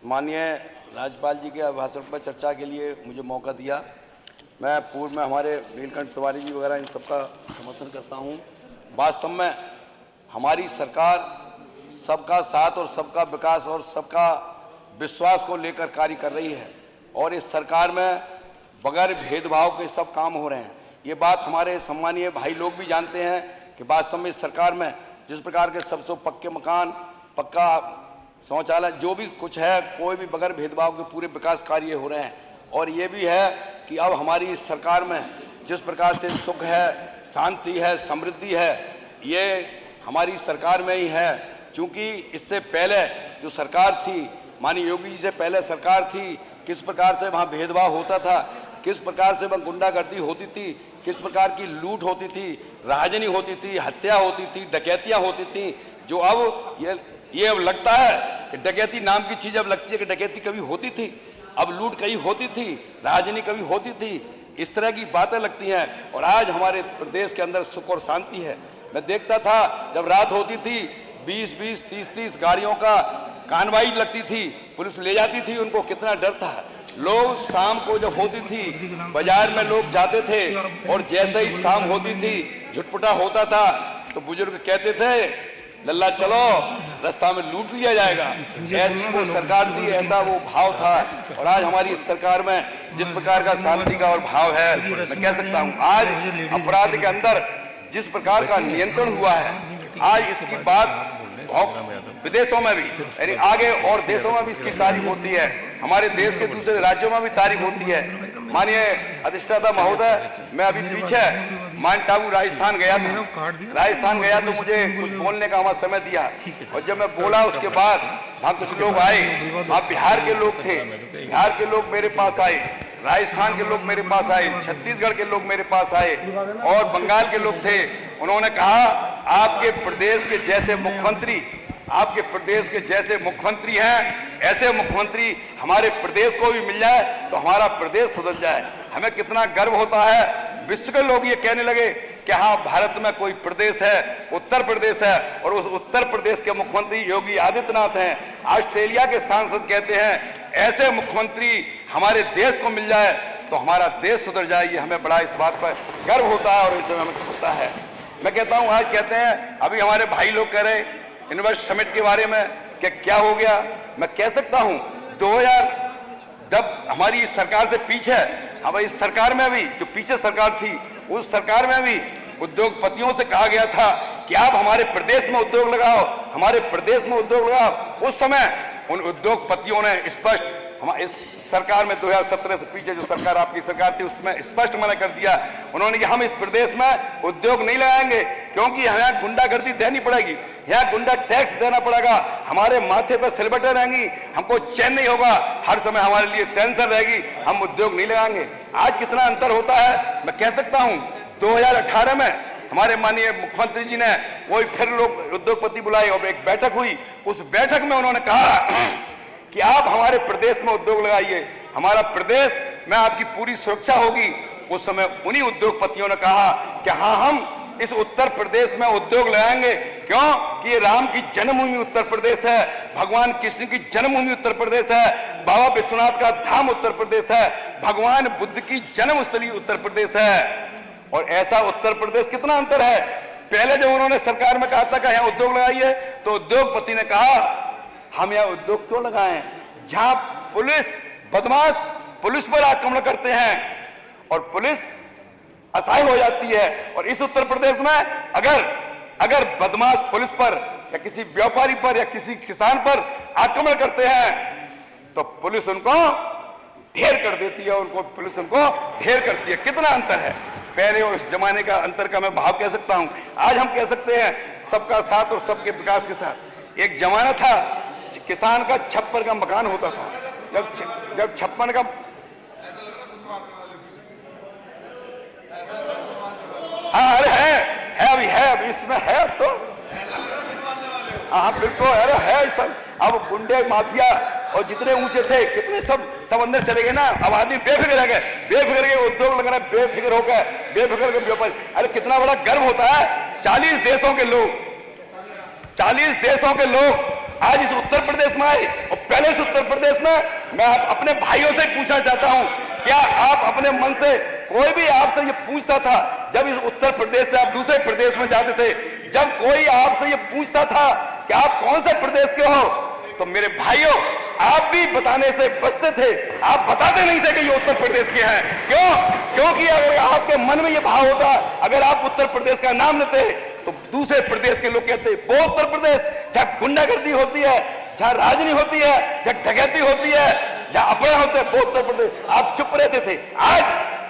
माननीय राज्यपाल जी के अभिभाषण पर चर्चा के लिए मुझे मौका दिया। मैं पूर्व में हमारे नीलकंठ तिवारी जी वगैरह इन सबका समर्थन करता हूं। वास्तव में हमारी सरकार सबका साथ और सबका विकास और सबका विश्वास को लेकर कार्य कर रही है और इस सरकार में बगैर भेदभाव के सब काम हो रहे हैं। ये बात हमारे सम्मानीय भाई लोग भी जानते हैं कि वास्तव में इस सरकार में जिस प्रकार के सबसे पक्के मकान, पक्का शौचालय, जो भी कुछ है, कोई भी बगैर भेदभाव के पूरे विकास कार्य हो रहे हैं। और ये भी है कि अब हमारी इस सरकार में जिस प्रकार से सुख है, शांति है, समृद्धि है, ये हमारी सरकार में ही है। क्योंकि इससे पहले जो सरकार थी, माननीय योगी जी से पहले सरकार थी, किस प्रकार से वहाँ भेदभाव होता था, किस प्रकार से वहाँ गुंडागर्दी होती थी, किस प्रकार की लूट होती थी, राजनी होती थी, हत्या होती थी, डकैतियाँ होती थी। जो अब ये अब लगता है कि डकैती नाम की चीज़ अब लगती है कि डकैती कभी होती थी, अब लूट कहीं होती थी, राजनी कभी होती थी, इस तरह की बातें लगती हैं। और आज हमारे प्रदेश के अंदर सुख और शांति है। मैं देखता था जब रात होती थी 20-20, 30-30 गाड़ियों का कानवाई लगती थी, पुलिस ले जाती थी, उनको कितना डर था। लोग शाम को जब होती थी बाजार में लोग जाते थे और जैसे ही शाम होती थी झुटपुटा होता था तो बुजुर्ग कहते थे, लल्ला चलो रास्ता में लूट लिया जाएगा। ऐसी वो सरकार थी, ऐसा वो भाव था। और आज हमारी इस सरकार में जिस प्रकार का शांति का और भाव है, मैं कह सकता हूँ आज अपराध के अंदर जिस प्रकार का नियंत्रण हुआ है, आज इसकी बात विदेशों में भी, यानी आगे और देशों में भी इसकी तारीफ होती है, हमारे देश के दूसरे राज्यों में भी तारीफ होती है। माननीय अधिष्ठाता महोदय, मैं अभी पीछे माउंट आबू राजस्थान गया था, तो मुझे कुछ बोलने का वहाँ समय दिया और जब मैं बोला उसके बाद वहाँ कुछ लोग आए, वहाँ बिहार के लोग थे, बिहार के लोग मेरे पास आए, राजस्थान के लोग मेरे पास आए, छत्तीसगढ़ के लोग मेरे पास आए और बंगाल के लोग थे। उन्होंने कहा आपके प्रदेश के जैसे मुख्यमंत्री, आपके प्रदेश के जैसे मुख्यमंत्री हैं, ऐसे मुख्यमंत्री हमारे प्रदेश को भी मिल जाए तो हमारा प्रदेश सुधर जाए। हमें कितना गर्व होता है। विश्व के लोग ये कहने लगे कि हाँ, भारत में कोई प्रदेश है, उत्तर प्रदेश है, और उस उत्तर प्रदेश के मुख्यमंत्री योगी आदित्यनाथ हैं। ऑस्ट्रेलिया के सांसद कहते हैं ऐसे मुख्यमंत्री हमारे देश को मिल जाए तो हमारा देश सुधर जाए। ये हमें बड़ा इस बात पर गर्व होता है और इसमें हमें होता है। मैं कहता हूँ, आज कहते हैं अभी हमारे भाई लोग कह रहे इन्वेस्ट समिट के बारे में कि क्या हो गया। मैं कह सकता हूँ 2000 जब हमारी इस सरकार से पीछे, हमारी इस सरकार में भी जो पीछे सरकार थी, उस सरकार में भी उद्योगपतियों से कहा गया था कि आप हमारे प्रदेश में उद्योग लगाओ, हमारे प्रदेश में उद्योग लगाओ। उस समय उन उद्योगपतियों ने स्पष्ट हमारे इस सरकार में 2017 से पीछे जो सरकार आपकी सरकार थी उसमें स्पष्ट मना कर दिया। उन्होंने कि हम इस प्रदेश में उद्योग नहीं लगाएंगे क्योंकि यहाँ गुंडागर्दी देनी पड़ेगी, यहाँ गुंडा टैक्स देना पड़ेगा, हमारे माथे पर सिलबटें रहेंगी, हमको चैन नहीं होगा, हर समय हमारे लिए टेंशन रहेगी, हम उद्योग नहीं लगाएंगे। आज कितना अंतर होता है। मैं कह सकता हूँ 2018 में हमारे माननीय मुख्यमंत्री जी ने वही फिर लोग उद्योगपति बुलाए और एक बैठक हुई। उस बैठक में उन्होंने कहा कि आप हमारे प्रदेश में उद्योग लगाइए, हमारा प्रदेश में आपकी पूरी सुरक्षा होगी। उस समय उन्हीं उद्योगपतियों ने कहा कि हाँ, हम इस उत्तर प्रदेश में उद्योग लगाएंगे। क्यों कि ये राम की जन्मभूमि उत्तर प्रदेश है, भगवान कृष्ण की जन्मभूमि उत्तर प्रदेश है, बाबा विश्वनाथ का धाम उत्तर प्रदेश है, भगवान बुद्ध की जन्मस्थली उत्तर प्रदेश है। और ऐसा उत्तर प्रदेश कितना अंतर है। पहले जब उन्होंने सरकार में कहा था कि यहाँ उद्योग लगाइए तो उद्योगपति ने कहा हम यहाँ उद्योग क्यों लगाएं जहां पुलिस बदमाश पुलिस पर आक्रमण करते हैं और पुलिस असहाय हो जाती है। और इस उत्तर प्रदेश में अगर बदमाश पुलिस पर या किसी व्यापारी पर या किसी किसान पर आक्रमण करते हैं तो पुलिस उनको ढेर कर देती है, पुलिस उनको ढेर करती है। कितना अंतर है पहले और इस जमाने का अंतर का मैं भाव कह सकता हूं। आज हम कह सकते हैं सबका साथ और सबके विकास के साथ। एक जमाना था किसान का छप्पर का मकान होता था, जब छप्पन का हाँ अरे है अभी इसमें है तो हाँ बिल्कुल अरे है सब। अब गुंडे माफिया और जितने ऊंचे थे कितने सब अंदर चले गए ना। अब आदमी बेफिक्र रह गए, बेफिक्र के उद्योग लग रहा है, बेफिक्र हो गए, बेफिक्र के व्यापारी। अरे कितना बड़ा गर्व होता है 40 देशों के लोग आज इस उत्तर प्रदेश में आए। और पहले इस उत्तर प्रदेश में मैं अपने भाइयों से पूछना चाहता हूं, क्या आप अपने मन से, कोई भी आपसे ये पूछता था जब इस उत्तर प्रदेश से आप दूसरे प्रदेश में जाते थे, जब कोई आपसे ये पूछता था कि आप कौन से प्रदेश के हो, तो मेरे भाइयों आप भी बताने से बचते थे, आप बताते नहीं थे कि ये उत्तर प्रदेश के हैं। क्यों? क्योंकि अगर आपके मन में ये भाव होता, अगर आप उत्तर प्रदेश का नाम लेते तो दूसरे प्रदेश के लोग कहते वो उत्तर प्रदेश जहाँ गुंडागर्दी होती है, जहाँ राजनीति होती है, जहाँ डकैती होती है, जहाँ अपराध होते हैं, वो उत्तर प्रदेश। आप चुप रहते थे।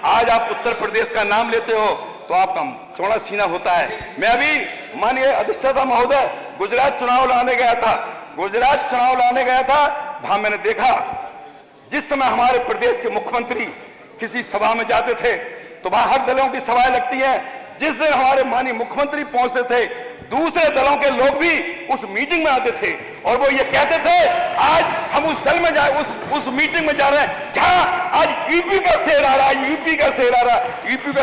आज आप उत्तर प्रदेश का नाम लेते हो तो आपका चौड़ा सीना होता है। मैं अभी माननीय अधिष्ठाता महोदय गुजरात चुनाव लाने गया था, वहां मैंने देखा जिस समय हमारे प्रदेश के मुख्यमंत्री किसी सभा में जाते थे तो वहां हर दलों की सभाएं लगती हैं। जिस दिन हमारे माननीय मुख्यमंत्री पहुंचते थे, दूसरे दलों के लोग भी उस मीटिंग में आते थे और वो ये कहते थे आज हम उस दल में जाए, उस मीटिंग में जा रहे हैं जहां आज यूपी का शेर आ रहा है, यूपी का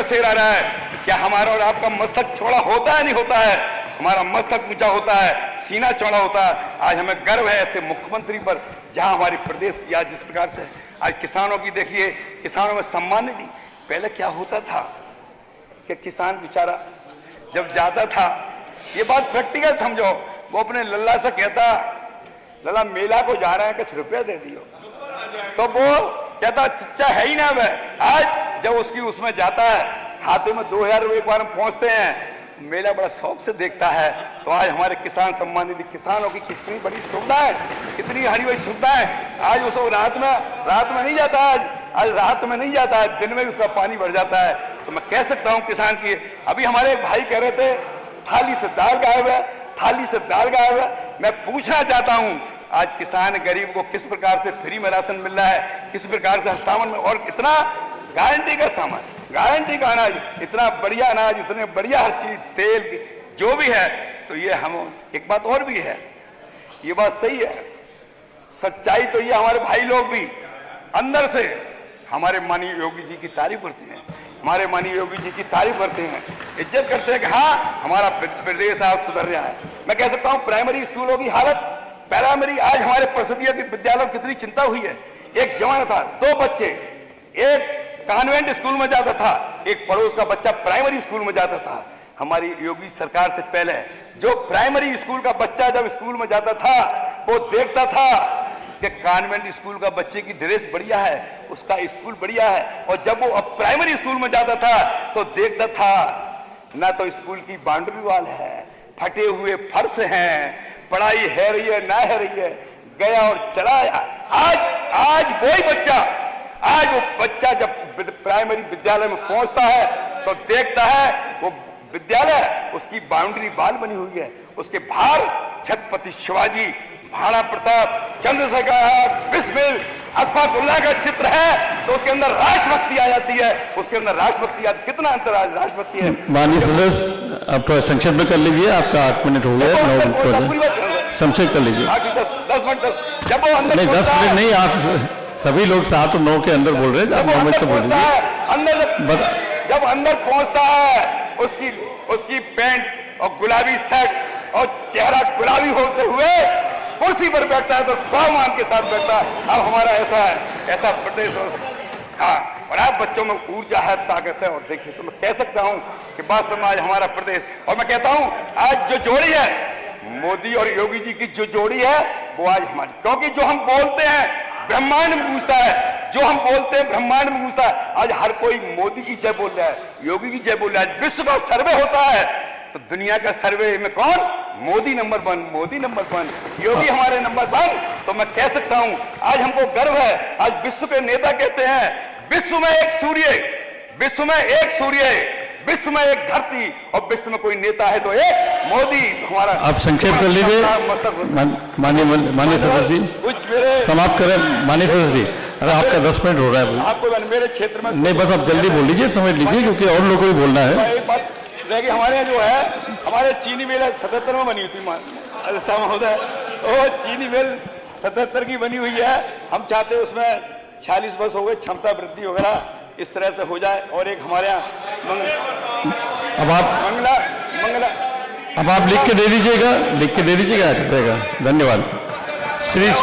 शेर आ रहा है। क्या हमारा और आपका मस्तक चौड़ा होता है? नहीं होता है। हमारा मस्तक ऊंचा होता है, सीना चौड़ा होता है। आज हमें गर्व है ऐसे मुख्यमंत्री पर, जहां हमारे प्रदेश की आज जिस प्रकार से आज किसानों की देखिए, किसानों में सम्मान दी। पहले क्या होता था कि किसान बेचारा जब जाता था, ये बात प्रैक्टिकल समझो, वो अपने लल्ला से कहता लल्ला मेला को जा रहे हैं, कुछ रुपया दे दियो, तो वो कहता चिच्चा है ही ना। वह आज जब उसकी उसमें जाता है, खाते में 2000 रुपये एक बार में पहुंचते हैं, मेला बड़ा शौक से देखता है। तो आज हमारे किसान सम्मान निधि, किसानों की कितनी बड़ी सुविधा है, कितनी हरी भरी सुविधा है। आज उसको रात में नहीं जाता, आज रात में नहीं जाता है, दिन में उसका पानी भर जाता है। तो मैं कह सकता हूं किसान की, अभी हमारे एक भाई कह रहे थे थाली से दाल गायब है, मैं पूछना चाहता हूं आज किसान गरीब को किस प्रकार से फ्री में राशन मिल रहा है, किस प्रकार से सामान में, और इतना गारंटी का सामान, गारंटी का अनाज, इतना बढ़िया अनाज, इतने बढ़िया हर चीज, तेल जो भी है। तो ये हम एक बात और भी है, ये बात सही है, सच्चाई तो ये हमारे भाई लोग भी अंदर से हमारे माननीय योगी जी की तारीफ करते हैं, हमारे माननीय योगी जी की तारीफ करते हैं, इज्जत करते हैं कि हाँ हमारा प्रदेश आज सुधर रहा है। मैं कह सकता हूं प्राइमरी स्कूलों की हालत, प्राइमरी आज हमारे परिषदीय विद्यालयों की कितनी चिंता हुई है। एक जमाना था 2 बच्चे एक कॉन्वेंट स्कूल में जाता था, एक पड़ोस का बच्चा प्राइमरी स्कूल में जाता था। हमारी योगी सरकार से पहले जो प्राइमरी स्कूल का बच्चा जब स्कूल में जाता था, वो देखता था कि कॉन्वेंट स्कूल का बच्चे की ड्रेस बढ़िया है, उसका स्कूल बढ़िया है, और जब वो अब प्राइमरी स्कूल में जाता था तो देखता था ना तो स्कूल की बाउंड्री वॉल है, फटे हुए फर्श हैं, पढ़ाई है रही है ना है रही है, गया और चला आया। आज वही बच्चा, आज वो बच्चा जब प्राइमरी विद्यालय में पहुंचता है तो देखता है वो विद्यालय, उसकी बाउंड्री वॉल बनी हुई है, उसके बाहर छत्रपति शिवाजी, महाराणा प्रताप, चंद्रशेखर, बिस्मिल, अशफाकुल्लाह का चित्र है, तो उसके अंदर राष्ट्रभक्ति आ जाती है, उसके अंदर राष्ट्रभक्ति आती। कितना अंतर आज राष्ट्रभक्ति है। माननीय सदस्य आप संक्षेप में कर लीजिए, आपका 8 मिनट हो गया, संक्षेप कर लीजिए। 10 मिनट जब वो अंदर नहीं 10 मिनट नहीं, आप सभी लोग 7 और 9 के अंदर बोल रहे हैं, आप 9 मिनट से बोल लीजिए। जब अंदर पहुंचता है उसकी पैंट और गुलाबी शर्ट और चेहरा गुलाबी होते हुए कुर्सी पर बैठता है तो सम्मान के साथ बैठता है। अब हमारा ऐसा प्रदेश हो। हाँ, और आप बच्चों में ऊर्जा है, ताकत है। और देखिए तो मैं कह सकता हूं कि वास्तव में आज हमारा प्रदेश, और मैं कहता हूं आज जो जोड़ी है मोदी और योगी जी की, जो जोड़ी है वो आज हमारी, क्योंकि जो हम बोलते हैं ब्रह्मांड में गूंजता है, जो हम बोलते हैं ब्रह्मांड में गूंजता है। आज हर कोई मोदी की जय बोल रहा है, योगी की जय बोल रहा है। विश्व का सर्वे होता है तो दुनिया का सर्वे में कौन? मोदी नंबर 1, मोदी नंबर 1, योगी हमारे नंबर 1। तो मैं कह सकता हूं आज हमको गर्व है। आज विश्व के नेता कहते हैं विश्व में एक सूर्य, विश्व में एक सूर्य, विश्व में एक धरती, और विश्व में कोई नेता है तो एक मोदी। हमारा आप संक्षेप कर लीजिए माननीय सदस्य जी, कुछ मेरे समाप्त करें। माननीय सदस्य जी, अरे आपका 10 मिनट हो रहा है। आपको मेरे क्षेत्र में नहीं, बस आप जल्दी बोल लीजिए, समझ लीजिए, क्योंकि और लोगों को भी बोलना है। एक बात देखिए, हमारे यहाँ जो है, हमारे चीनी मिल 77 में बनी हुई थी अध्यक्षा महोदय, तो चीनी मिल 77 की बनी हुई है। हम चाहते हैं उसमें 46 बस हो गए, क्षमता वृद्धि वगैरह इस तरह से हो जाए। और एक हमारे यहाँ अब आप अब आप लिख के दे दीजिएगा, लिख के दे दीजिएगा, आ जाएगा। धन्यवाद। श्री